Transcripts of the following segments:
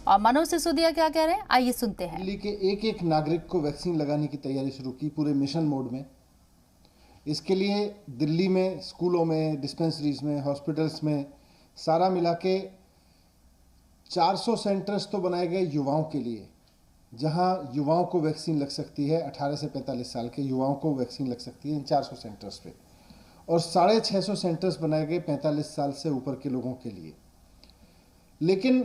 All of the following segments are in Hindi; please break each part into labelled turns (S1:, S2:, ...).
S1: और मनोज सिसोदिया क्या कह रहे हैं, आइए सुनते हैं।
S2: दिल्ली के एक एक नागरिक को वैक्सीन लगाने की तैयारी शुरू की पूरे मिशन मोड में। इसके लिए दिल्ली में स्कूलों में, डिस्पेंसरीज में, हॉस्पिटल्स में सारा मिला के 400 सेंटर्स तो बनाए गए युवाओं के लिए, जहां युवाओं को वैक्सीन लग सकती है। 18 से 45 साल के युवाओं को वैक्सीन लग सकती है इन 400 सेंटर्स पे। और 650 सेंटर्स बनाए गए 45 साल से ऊपर के लोगों के लिए। लेकिन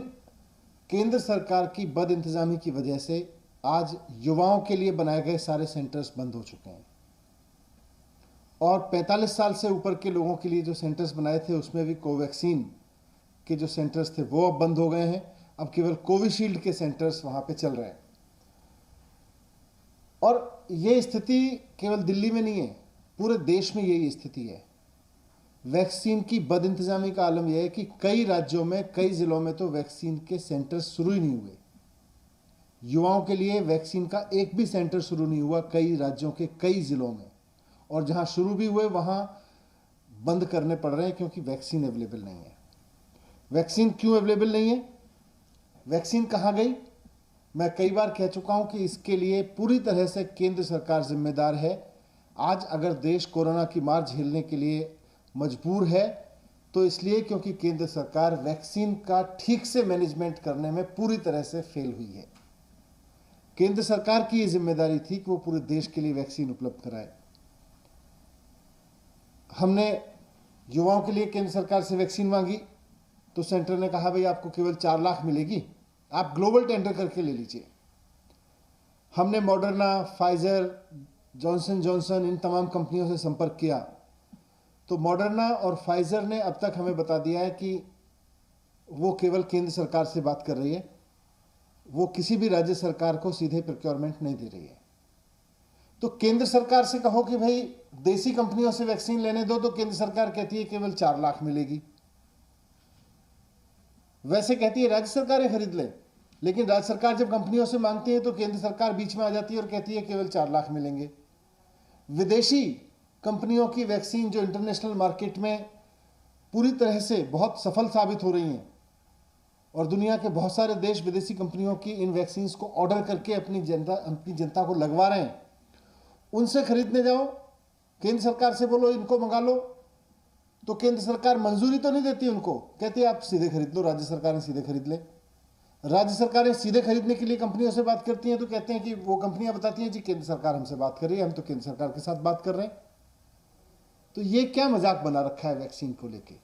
S2: केंद्र सरकार की बद इंतजामी की वजह से आज युवाओं के लिए बनाए गए सारे सेंटर्स बंद हो चुके हैं। और 45 साल से ऊपर के लोगों के लिए जो सेंटर्स बनाए थे उसमें भी कोवैक्सीन के जो सेंटर्स थे वो अब बंद हो गए हैं। अब केवल कोविशील्ड के सेंटर्स वहां पे चल रहे हैं। और ये स्थिति केवल दिल्ली में नहीं है, पूरे देश में यही स्थिति है। वैक्सीन की बद इंतजामी का आलम यह है कि कई राज्यों में, कई जिलों में तो वैक्सीन के सेंटर शुरू ही नहीं हुए। युवाओं के लिए वैक्सीन का एक भी सेंटर शुरू नहीं हुआ कई राज्यों के कई जिलों में। और जहां शुरू भी हुए वहां बंद करने पड़ रहे हैं क्योंकि वैक्सीन अवेलेबल नहीं है। वैक्सीन क्यों अवेलेबल नहीं है, वैक्सीन कहां गई? मैं कई बार कह चुका हूं कि इसके लिए पूरी तरह से केंद्र सरकार जिम्मेदार है। आज अगर देश कोरोना की मार झेलने के लिए मजबूर है तो इसलिए क्योंकि केंद्र सरकार वैक्सीन का ठीक से मैनेजमेंट करने में पूरी तरह से फेल हुई है। केंद्र सरकार की यह जिम्मेदारी थी कि वो पूरे देश के लिए वैक्सीन उपलब्ध कराए। हमने युवाओं के लिए केंद्र सरकार से वैक्सीन मांगी तो सेंटर ने कहा भाई आपको केवल 4 लाख मिलेगी, आप ग्लोबल टेंडर करके ले लीजिए। हमने मॉडर्ना, फाइजर, जॉनसन जॉनसन इन तमाम कंपनियों से संपर्क किया तो मॉडर्ना और फाइजर ने अब तक हमें बता दिया है कि वो केवल केंद्र सरकार से बात कर रही है, वो किसी भी राज्य सरकार को सीधे प्रोक्योरमेंट नहीं दे रही है। तो केंद्र सरकार से कहो कि भाई देसी कंपनियों से वैक्सीन लेने दो तो केंद्र सरकार कहती है केवल 4 लाख मिलेगी। वैसे कहती है राज्य सरकारें खरीद लें, लेकिन राज्य सरकार जब कंपनियों से मांगती है तो केंद्र सरकार बीच में आ जाती है और कहती है केवल 4 लाख मिलेंगे। विदेशी कंपनियों की वैक्सीन जो इंटरनेशनल मार्केट में पूरी तरह से बहुत सफल साबित हो रही हैं और दुनिया के बहुत सारे देश विदेशी कंपनियों की इन वैक्सीन्स को ऑर्डर करके अपनी जनता को लगवा रहे हैं, उनसे खरीदने जाओ, केंद्र सरकार से बोलो इनको मंगा लो, तो केंद्र सरकार मंजूरी तो नहीं देती उनको, कहती है आप सीधे खरीद लो, राज्य सरकारें सीधे खरीद ले। राज्य सरकारें सीधे खरीदने के लिए कंपनियों से बात करती हैं तो कहते हैं कि वो कंपनियां बताती हैं जी केंद्र सरकार हमसे बात कर रही है, हम तो केंद्र सरकार के साथ बात कर रहे हैं। तो ये क्या मजाक बना रखा है वैक्सीन को लेके।